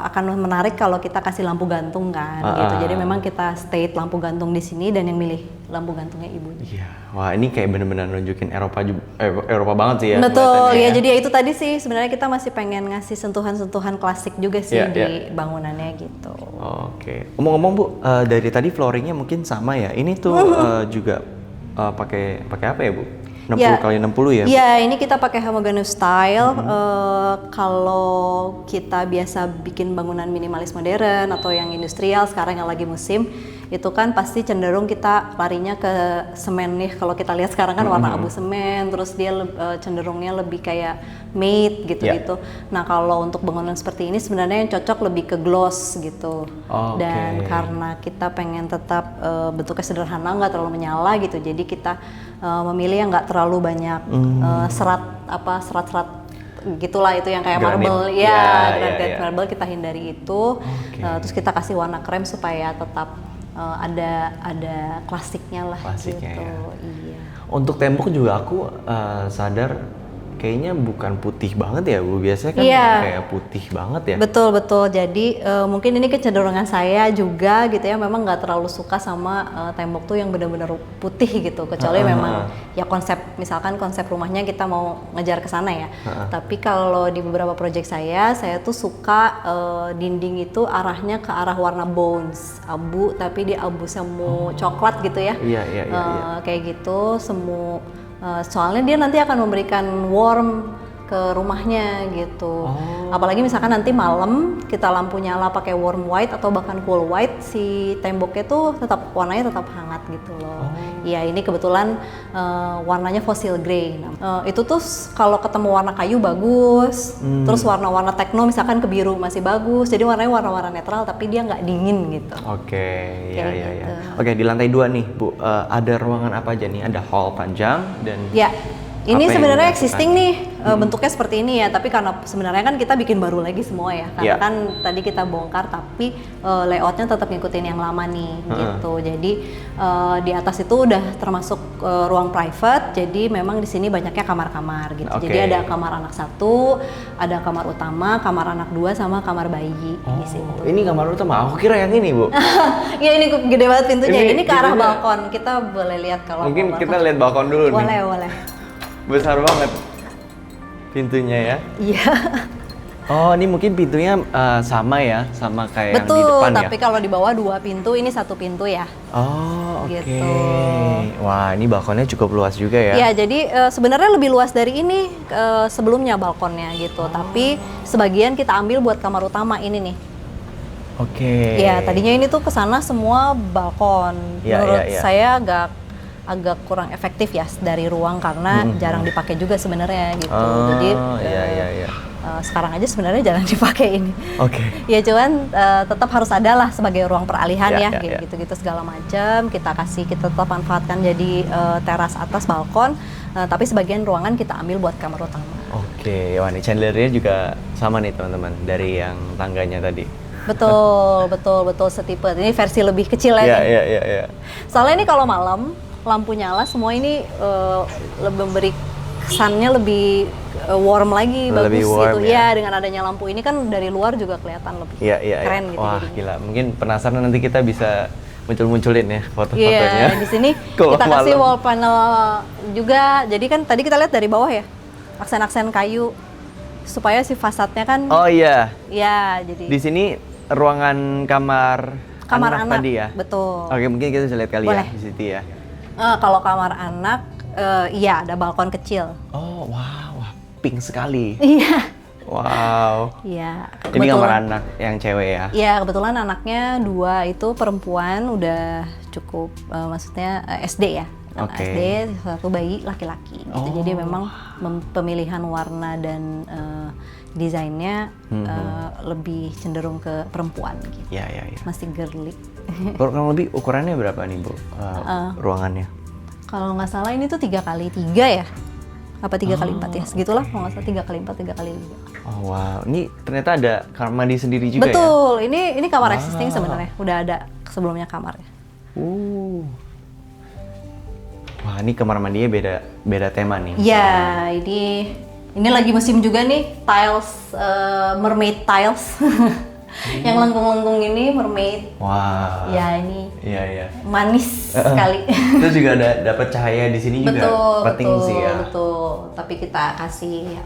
Akan menarik kalau kita kasih lampu gantung kan gitu. Jadi memang kita state lampu gantung di sini dan yang milih lampu gantungnya ibunya. Iya. Wah, ini kayak bener-bener nunjukin Eropa banget sih ya. Betul. Ya, jadi ya itu tadi sih sebenarnya kita masih pengen ngasih sentuhan-sentuhan klasik juga sih di bangunannya gitu. Oke. Ngomong-ngomong Bu, dari tadi flooringnya mungkin sama ya. Ini tuh juga pakai apa ya Bu? 60 kali 60 ya? Iya, ini kita pakai homogeneous style. Kalau kita biasa bikin bangunan minimalis modern atau yang industrial sekarang yang lagi musim, itu kan pasti cenderung kita larinya ke semen nih. Kalau kita lihat sekarang kan warna abu semen, terus dia cenderungnya lebih kayak matte gitu-gitu. Nah, kalau untuk bangunan seperti ini sebenarnya yang cocok lebih ke gloss gitu. Dan karena kita pengen tetap bentuknya sederhana, nggak terlalu menyala gitu, jadi kita memilih yang nggak terlalu banyak serat gitulah, itu yang kayak granit. marble granit marble kita hindari itu. Terus kita kasih warna krem supaya tetap ada klasiknya lah gitu. Iya. Untuk tembok juga aku sadar kayaknya bukan putih banget ya Bu, biasanya kan kayak putih banget ya. Betul. Jadi mungkin ini kecenderungan saya juga gitu ya, memang nggak terlalu suka sama tembok tuh yang benar-benar putih gitu, kecuali memang ya misalkan konsep rumahnya kita mau ngejar ke sana ya. Tapi kalau di beberapa project saya tuh suka dinding itu arahnya ke arah warna bones, abu, tapi dia abu semu coklat gitu ya. Iya. Kayak gitu semu. Soalnya dia nanti akan memberikan warm ke rumahnya gitu. Apalagi misalkan nanti malam kita lampu nyala pakai warm white atau bahkan cool white, si temboknya tuh warnanya tetap hangat gitu loh. Iya, ini kebetulan warnanya fossil grey. Itu tuh kalau ketemu warna kayu bagus, terus warna-warna techno misalkan ke biru masih bagus. Jadi warnanya warna-warna netral tapi dia nggak dingin gitu. Iya. Oke, di lantai 2 nih Bu, ada ruangan apa aja nih? Ada hall panjang dan ini sebenarnya existing nih, bentuknya seperti ini ya, tapi karena sebenarnya kan kita bikin baru lagi semua ya, karena kan tadi kita bongkar tapi layoutnya tetap ngikutin yang lama nih gitu. Jadi di atas itu udah termasuk ruang private, jadi memang di sini banyaknya kamar-kamar gitu. Jadi ada kamar anak 1, ada kamar utama, kamar anak 2 sama kamar bayi di situ. Ini kamar utama, aku kira yang ini Bu. Iya, ini gede banget pintunya. Ini ke arah balkon, kita boleh lihat kalau mungkin kita lihat balkon dulu nih. Boleh. Besar banget pintunya ya. Iya. Oh, ini mungkin pintunya sama ya, sama kayak yang di Betul, depan ya? tapi kalau di bawah 2 pintu, ini 1 pintu ya. Oh, oke. Gitu. Wah, ini balkonnya cukup luas juga ya? Iya, jadi sebenarnya lebih luas dari ini sebelumnya balkonnya gitu. Tapi sebagian kita ambil buat kamar utama ini nih. Oke. Iya, tadinya ini tuh kesana semua balkon. Menurut saya agak kurang efektif ya dari ruang karena jarang dipakai juga sebenarnya gitu. Jadi sekarang aja sebenarnya jarang dipakai ini. Ya cuman tetap harus ada lah sebagai ruang peralihan gitu-gitu segala macam. Kita tetap manfaatkan jadi teras atas balkon. Tapi sebagian ruangan kita ambil buat kamar utama. Wah, ini chandeliernya juga sama nih teman-teman dari yang tangganya tadi. Betul setipe. Ini versi lebih kecil ya. Iya. Soalnya ini kalau malam lampu nyala semua ini lebih memberi kesannya lebih warm lagi, lebih bagus warm, gitu ya. Dengan adanya lampu ini kan dari luar juga kelihatan lebih keren gitu. Wah, gila. Mungkin penasaran nanti kita bisa munculin ya foto-fotonya. Iya, di sini kita kasih wall panel juga. Jadi kan tadi kita lihat dari bawah ya, aksen-aksen kayu supaya si fasadnya kan. Oh iya. Iya, jadi. Di sini ruangan kamar anak tadi ya. Betul. Oke, mungkin kita bisa lihat kali ya di situ ya. Kalau kamar anak, iya ada balkon kecil. Oh, wah, pink sekali. Iya. Wow. Iya. Ini kamar anak yang cewek ya? Iya, kebetulan anaknya 2 itu perempuan, udah cukup, maksudnya SD ya. Anak Oke. SD, 1 bayi laki-laki. Gitu. Jadi memang pemilihan warna dan desainnya lebih cenderung ke perempuan gitu. Iya, iya, iya. Masih girly. Kurang lebih ukurannya berapa nih, Bu? Ruangannya? Kalau nggak salah ini tuh 3x3 ya? Apa 3x4 ya? Segitulah kalau nggak salah 3x4, 3x5. Oh wow, ini ternyata ada kamar mandi sendiri juga ya? Betul, ini kamar existing sebenarnya. Udah ada sebelumnya kamarnya. Wah, ini kamar mandinya beda tema nih. Ya, ini lagi musim juga nih, tiles, mermaid tiles. Yang lengkung-lengkung ini mermaid. Wah. Ya, ini Iya, iya. manis sekali. Terus juga ada dapat cahaya di sini juga. Penting sih ya. Betul. Tapi kita kasih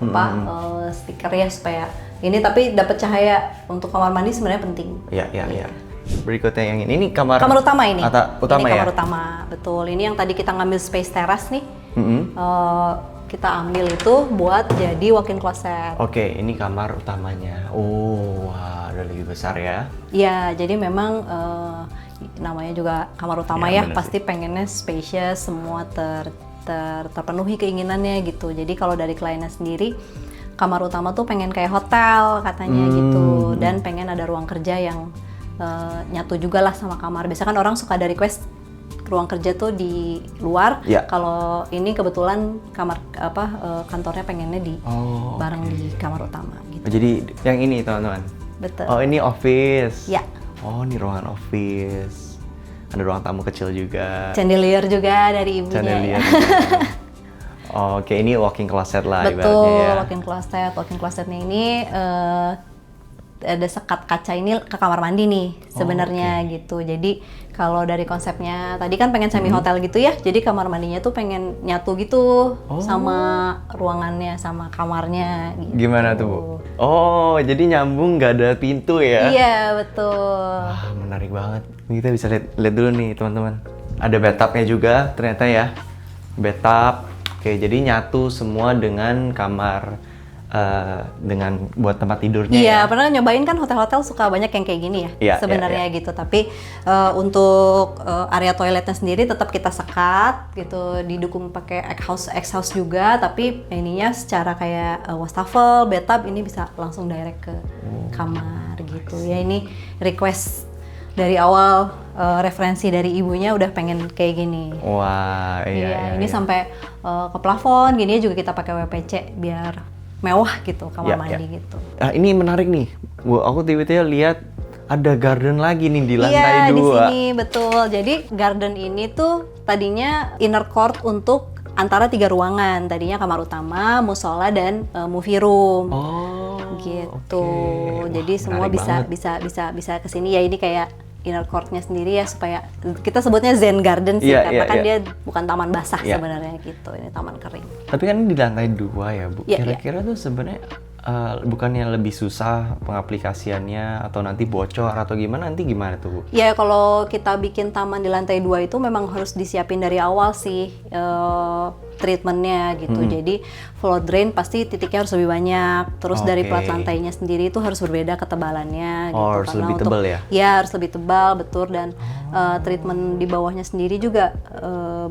stiker ya supaya ini, tapi dapat cahaya untuk kamar mandi sebenarnya penting. Iya, iya, iya. Berikutnya yang ini kamar utama ini. Utama ini ya? kamar utama, betul. Ini yang tadi kita ngambil space teras nih. Kita ambil itu buat jadi walk-in closet. Oke, ini kamar utamanya. Oh, wah, udah lebih besar ya. Ya, jadi memang namanya juga kamar utama ya, pasti pengennya spacious, semua terpenuhi keinginannya gitu. Jadi kalau dari kliennya sendiri, kamar utama tuh pengen kayak hotel katanya gitu, dan pengen ada ruang kerja yang nyatu juga lah sama kamar. Biasanya kan orang suka ada request ruang kerja tuh di luar. Kalau ini kebetulan kantornya pengennya bareng di kamar utama gitu. Jadi yang ini teman-teman. Betul. Oh, ini office. Ya. Oh, ini ruangan office. Ada ruang tamu kecil juga. Chandelier juga dari ibunya. Chandelier. Oh, oke, ini walk-in closet lah Betul, ibaratnya ya. walk-in closet. Walk-in closetnya ini ada sekat kaca ini ke kamar mandi nih sebenarnya gitu. Jadi kalau dari konsepnya tadi kan pengen semi hotel gitu ya. Jadi kamar mandinya tuh pengen nyatu gitu sama ruangannya, sama kamarnya gitu. Gimana tuh, Bu? Oh, jadi nyambung, nggak ada pintu ya? Iya, betul. Wah, menarik banget. Kita bisa lihat dulu nih, teman-teman. Ada bathtubnya juga ternyata ya. Bathtub. Oke, jadi nyatu semua dengan kamar dengan buat tempat tidurnya. Iya, ya. pernah nyobain kan hotel-hotel suka banyak yang kayak gini ya, Iya, sebenarnya iya. gitu. Tapi untuk area toiletnya sendiri tetap kita sekat gitu, didukung pakai exhaust juga. Tapi ininya secara kayak wastafel, bathtub ini bisa langsung direct ke kamar gitu. Ya ini request dari awal, referensi dari ibunya udah pengen kayak gini. Wah, iya. Ini sampai ke plafon, gini juga kita pakai WPC biar mewah gitu kamar mandi gitu. Nah, ini menarik nih, Bu. Aku tiba-tiba lihat ada garden lagi nih di lantai 2. Iya, di sini betul. Jadi garden ini tuh tadinya inner court untuk antara 3 ruangan. Tadinya kamar utama, musola, dan movie room. Oh, gitu. Okay. Jadi Wah, semua menarik bisa kesini ya. Ini kayak inner courtnya sendiri ya, supaya kita sebutnya Zen Garden sih, karena kan dia bukan taman basah sebenarnya gitu. Ini taman kering. Tapi kan ini di lantai 2 ya, Bu. Iya, Kira-kira tuh sebenarnya bukannya lebih susah pengaplikasiannya atau nanti bocor atau gimana, nanti gimana tuh, Bu? Ya kalau kita bikin taman di lantai 2 itu memang harus disiapin dari awal sih treatmentnya gitu. Jadi floor drain pasti titiknya harus lebih banyak. Terus dari plat lantainya sendiri itu harus berbeda ketebalannya gitu. Harus lebih tebal ya? Ya harus lebih tebal, betul. Dan treatment di bawahnya sendiri juga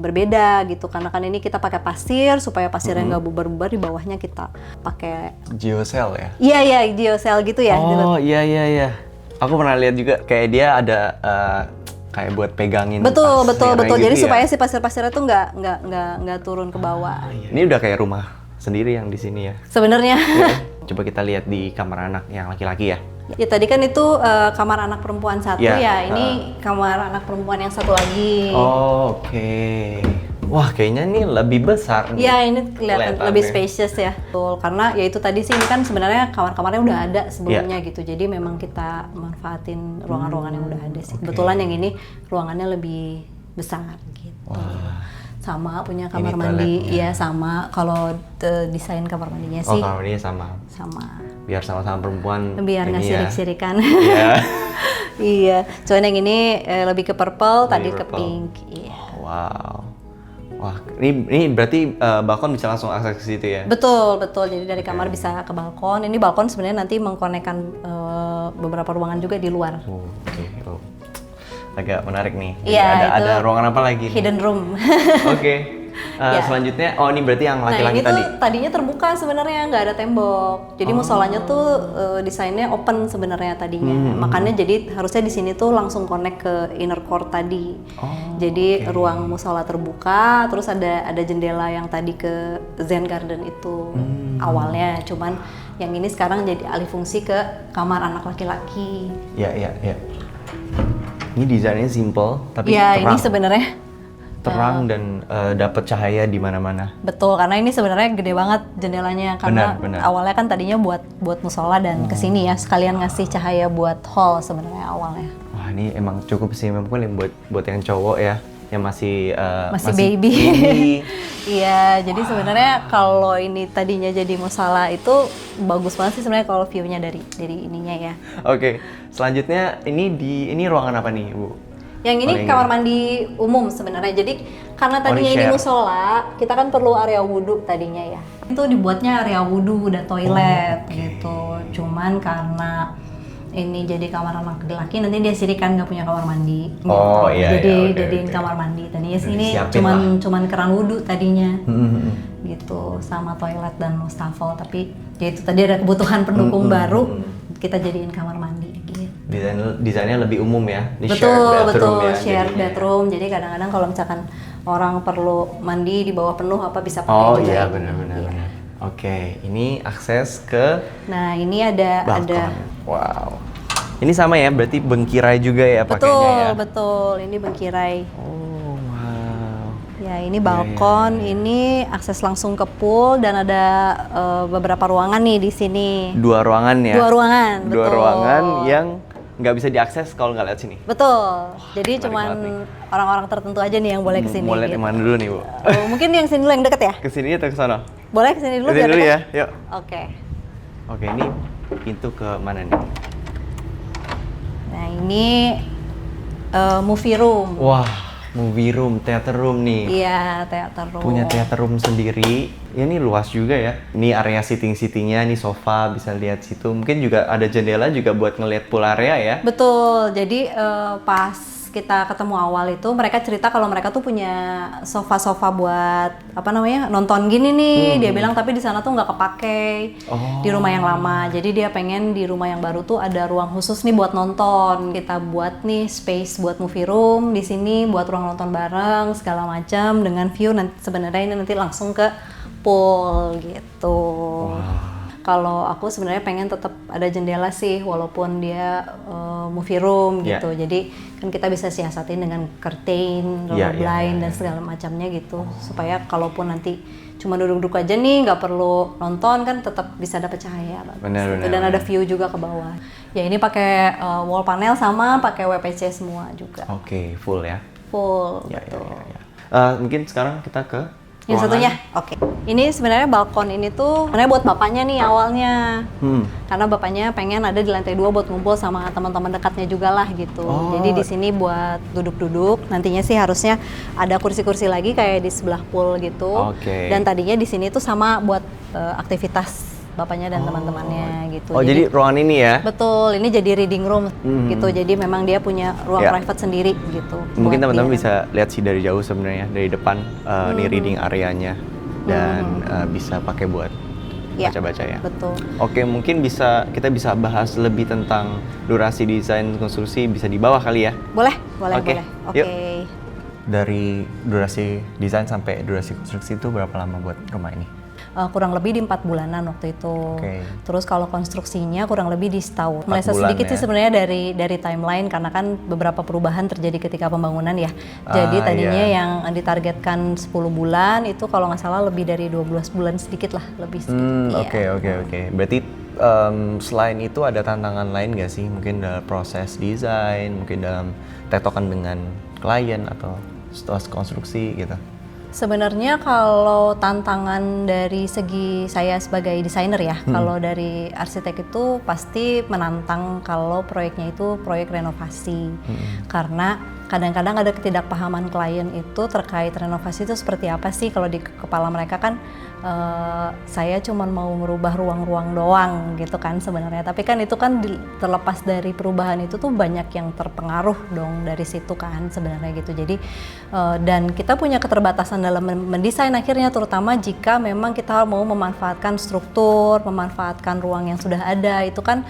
berbeda gitu. Karena kan ini kita pakai pasir supaya pasirnya nggak bubar-bubar, di bawahnya kita pakai Geocell ya? Iya, geocell gitu ya. Oh, iya. Aku pernah lihat juga kayak dia ada kayak buat pegangin. Betul. Gitu. Jadi ya? supaya si pasir-pasirnya tuh nggak turun ke bawah. Ini udah kayak rumah sendiri yang di sini ya. Sebenarnya. Coba kita lihat di kamar anak yang laki-laki ya. Ya tadi kan itu kamar anak perempuan satu ya. Ini kamar anak perempuan yang satu lagi. Oh, oke. Wah, kayaknya ini lebih besar. Iya, ini kelihatan lebih spacious ya. Betul, karena ya itu tadi sih, ini kan sebenarnya kamar-kamarnya udah ada sebelumnya gitu. Jadi memang kita manfaatin ruangan-ruangan yang udah ada sih. Kebetulan yang ini ruangannya lebih besar gitu. Sama punya kamar mandi, ya sama. Kalau desain kamar mandinya sih. Oh, kamar mandinya sama. Sama. Biar sama-sama perempuan. Biar nggak sirik-sirikan. Iya. Iya. Cuman yang ini lebih ke purple, tadi ke pink. Iya. Wow. Wah, ini berarti balkon bisa langsung akses ke situ ya? Betul, betul. Jadi dari kamar bisa ke balkon. Ini balkon sebenarnya nanti mengkonekkan beberapa ruangan juga di luar. Oke. Oh. Agak menarik nih. Iya, ada ruangan apa lagi nih? Hidden room. Oke. Ya. Selanjutnya, ini berarti yang Nah laki-laki ini tadi? tuh tadinya terbuka sebenarnya, nggak ada tembok. Jadi musolanya tuh desainnya open sebenarnya tadinya. Makanya jadi harusnya di sini tuh langsung connect ke inner core tadi. Jadi ruang musola terbuka, terus ada jendela yang tadi ke Zen Garden itu awalnya. Cuman yang ini sekarang jadi alih fungsi ke kamar anak laki-laki. Ya. Ini desainnya simple, tapi Ya terang. ini sebenarnya Terang dan dapat cahaya di mana-mana. betul, karena ini sebenarnya gede banget jendelanya karena Benar. awalnya kan tadinya buat musola dan kesini ya sekalian ngasih cahaya buat hall sebenarnya awalnya. Wah, ini emang cukup sih, memang buat yang cowok ya, yang masih Masih baby. Iya, jadi sebenarnya kalau ini tadinya jadi musola itu bagus banget sih sebenarnya kalau view-nya dari ininya ya. Oke, selanjutnya ini ruangan apa nih, Bu? Yang ini kamar mandi umum sebenarnya. Jadi karena tadinya ini share. musola, kita kan perlu area wudhu tadinya ya. Itu dibuatnya area wudhu dan toilet gitu. Cuman karena ini jadi kamar anak laki, nanti dia sendiri kan nggak punya kamar mandi. Gitu. Iya, Jadi oke, jadiin oke. kamar mandi. Tadinya sini Disiapin cuman keran wudhu tadinya. Gitu sama toilet dan wastafel. Tapi ya itu tadi ada kebutuhan pendukung baru, kita jadiin kamar mandi. Gitu. Desainnya lebih umum ya, di Betul, shared bedroom betul. ya. Shared jadinya. bedroom. Jadi kadang-kadang kalau misalkan orang perlu mandi di bawah penuh apa bisa pakai Oh juga. iya, ini. benar. Iya. Oke, ini akses ke Nah, ini ada balkon. Wow. Ini sama ya, berarti bengkirai juga ya pakainya ya. betul. Ini bengkirai. Oh, wow. Ya, ini balkon, ini akses langsung ke pool dan ada beberapa ruangan nih di sini. Dua ruangan ya. Dua ruangan, Dua betul. ruangan yang nggak bisa diakses kalau nggak lewat sini. Betul. Jadi menarik cuman banget nih. orang-orang tertentu aja nih yang boleh kesini. Mau lihat gitu. yang mana dulu nih, Bu? Mungkin yang sini dulu yang deket ya? Kesini atau ke sana? Boleh kesini dulu Kesini biar dulu deket? ya, yuk. Oke. Oke, ini pintu ke mana nih? Nah, ini movie room. Wah, movie room, theater room nih. Iya, teater room. Punya theater room sendiri. Ya, ini luas juga ya. Ini area sitting-sittingnya, ini sofa bisa lihat situ. Mungkin juga ada jendela juga buat ngelihat pool area ya. Betul. Jadi pas kita ketemu awal itu mereka cerita kalau mereka tuh punya sofa-sofa buat apa namanya nonton gini nih. Dia bilang tapi di sana tuh nggak kepake di rumah yang lama. Jadi dia pengen di rumah yang baru tuh ada ruang khusus nih buat nonton. Kita buat nih space buat movie room di sini buat ruang nonton bareng segala macam dengan view nanti sebenarnya ini nanti langsung ke pool gitu. Kalau aku sebenarnya pengen tetap ada jendela sih walaupun dia movie room gitu. Jadi kan kita bisa siasatin dengan curtain, roller blind dan segala macamnya gitu. Supaya kalaupun nanti cuma duduk-duduk aja nih nggak perlu nonton kan tetap bisa dapat cahaya bagus. Benar, gitu. benar, Dan benar. ada view juga ke bawah. Ya ini pakai wall panel sama pakai WPC semua juga. Oke, full ya. Full Ya, gitu. mungkin sekarang kita ke Yang ruangan. satunya, oke. Ini sebenarnya balkon ini tuh sebenarnya buat bapaknya nih awalnya. Karena bapaknya pengen ada di lantai 2 buat ngumpul sama teman-teman dekatnya juga lah gitu. Jadi di sini buat duduk-duduk. Nantinya sih harusnya ada kursi-kursi lagi kayak di sebelah pool gitu. Oke. Dan tadinya di sini tuh sama buat aktivitas bapaknya dan teman-temannya gitu. Oh, jadi ruangan ini ya? Betul, ini jadi reading room gitu. Jadi memang dia punya ruang Ya. private sendiri gitu. Mungkin buat teman-teman dia. bisa lihat sih dari jauh sebenarnya, dari depan nih reading areanya dan bisa pakai buat Ya, baca-baca ya. Betul. Oke, mungkin kita bisa bahas lebih tentang durasi desain konstruksi bisa di bawah kali ya. Boleh, boleh, Oke, boleh. yuk. Oke. Dari durasi desain sampai durasi konstruksi itu berapa lama buat rumah ini? Kurang lebih di 4 bulanan waktu itu. Oke. Terus kalau konstruksinya kurang lebih di setahun. 4 Meleset bulan sedikit ya. sih sebenarnya dari timeline karena kan beberapa perubahan terjadi ketika pembangunan ya. Jadi tadinya iya. yang ditargetkan 10 bulan itu kalau nggak salah lebih dari 12 bulan sedikit lah, lebih sedikit. Iya. Oke. Berarti selain itu ada tantangan lain nggak sih? Mungkin dalam proses desain, mungkin dalam tektokan dengan klien atau setelah konstruksi gitu. Sebenarnya kalau tantangan dari segi saya sebagai desainer ya, kalau dari arsitek itu pasti menantang kalau proyeknya itu proyek renovasi. Karena kadang-kadang ada ketidakpahaman klien itu terkait renovasi itu seperti apa sih. Kalau di kepala mereka kan saya cuma mau merubah ruang-ruang doang gitu kan sebenarnya, tapi kan itu kan terlepas dari perubahan itu tuh banyak yang terpengaruh dong dari situ kan sebenarnya gitu. Jadi dan kita punya keterbatasan dalam mendesain akhirnya, terutama jika memang kita mau memanfaatkan struktur, memanfaatkan ruang yang sudah ada, itu kan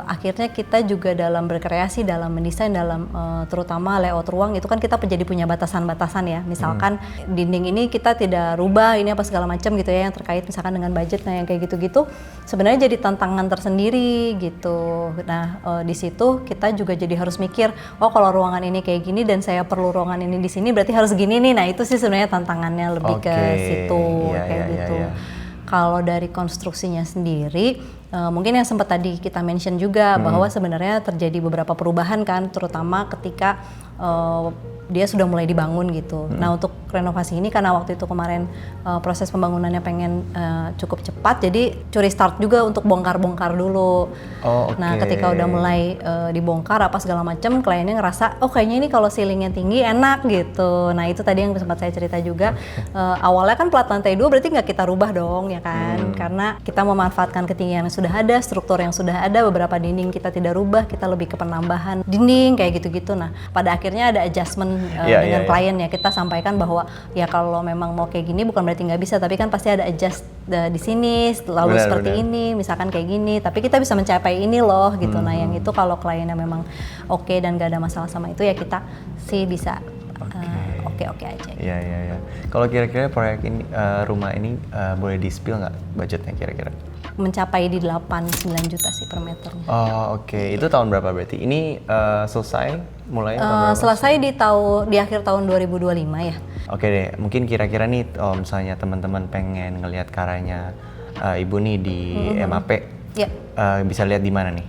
akhirnya kita juga dalam berkreasi, dalam mendesain, dalam terutama layout ruang itu kan kita jadi punya batasan-batasan ya. Misalkan dinding ini kita tidak rubah, ini apa segala macam gitu ya, yang terkait misalkan dengan budget, nah yang kayak gitu-gitu sebenarnya jadi tantangan tersendiri gitu. Nah di situ kita juga jadi harus mikir, oh kalau ruangan ini kayak gini dan saya perlu ruangan ini di sini berarti harus gini nih. Nah itu sih sebenarnya tantangannya lebih ke situ kayak gitu. Kalau dari konstruksinya sendiri, mungkin yang sempat tadi kita mention juga bahwa sebenarnya terjadi beberapa perubahan kan, terutama ketika dia sudah mulai dibangun gitu. Nah untuk renovasi ini karena waktu itu kemarin proses pembangunannya pengen cukup cepat, jadi curi start juga untuk bongkar-bongkar dulu. Nah ketika udah mulai dibongkar apa segala macam, kliennya ngerasa oh kayaknya ini kalau ceilingnya tinggi enak gitu. Nah itu tadi yang sempat saya cerita juga. Awalnya kan plat lantai 2 berarti nggak kita rubah dong ya kan, karena kita memanfaatkan ketinggian yang sudah ada, struktur yang sudah ada, beberapa dinding kita tidak rubah, kita lebih ke penambahan dinding kayak gitu-gitu. Nah pada akhirnya ada adjustment dengan klien ya, kita sampaikan bahwa ya kalau memang mau kayak gini bukan berarti nggak bisa, tapi kan pasti ada adjust di sini lalu seperti ini, misalkan kayak gini, tapi kita bisa mencapai ini loh gitu. Nah yang itu kalau kliennya memang oke dan nggak ada masalah sama itu ya kita sih bisa oke aja. Iya. Kalau kira-kira proyek ini rumah ini boleh di-spill nggak budgetnya kira-kira? Mencapai di 8-9 juta sih per meternya. Oke. Itu tahun berapa berarti? Ini selesai mulai tahun berapa? Selesai di akhir tahun 2025 ya. Oke deh, mungkin kira-kira nih misalnya teman-teman pengen ngelihat karyanya Ibu nih di MAP, bisa lihat di mana nih?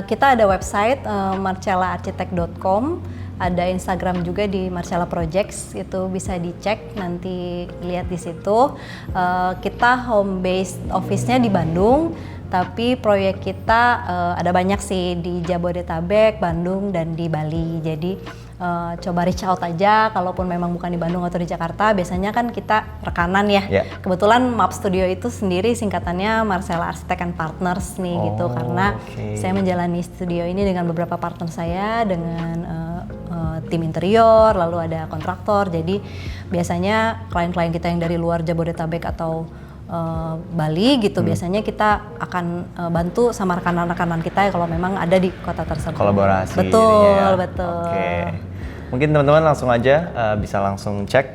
Kita ada website marcellaarchitect.com, ada Instagram juga di Marcella Projects, itu bisa dicek nanti lihat di situ. Kita home base office-nya di Bandung, tapi proyek kita ada banyak sih di Jabodetabek, Bandung, dan di Bali. Jadi coba reach out aja, kalaupun memang bukan di Bandung atau di Jakarta, biasanya kan kita rekanan ya. Kebetulan MAP Studio itu sendiri singkatannya Marcella Architect and Partners nih gitu, karena saya menjalani studio ini dengan beberapa partner saya, dengan tim interior, lalu ada kontraktor. Jadi biasanya klien-klien kita yang dari luar Jabodetabek atau Bali gitu, biasanya kita akan bantu sama rekan-rekan kita ya kalau memang ada di kota tersebut. Kolaborasi. Betul. Oke. Mungkin teman-teman langsung aja bisa langsung cek,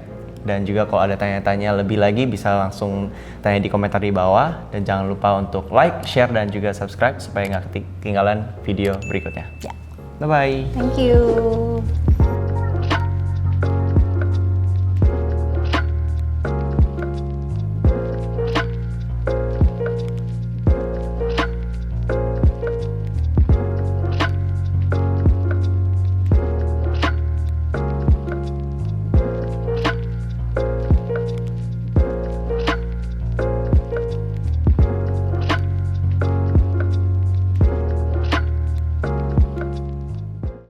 dan juga kalau ada tanya-tanya lebih lagi bisa langsung tanya di komentar di bawah, dan jangan lupa untuk like, share, dan juga subscribe supaya nggak ketinggalan video berikutnya. Bye-bye. Thank you.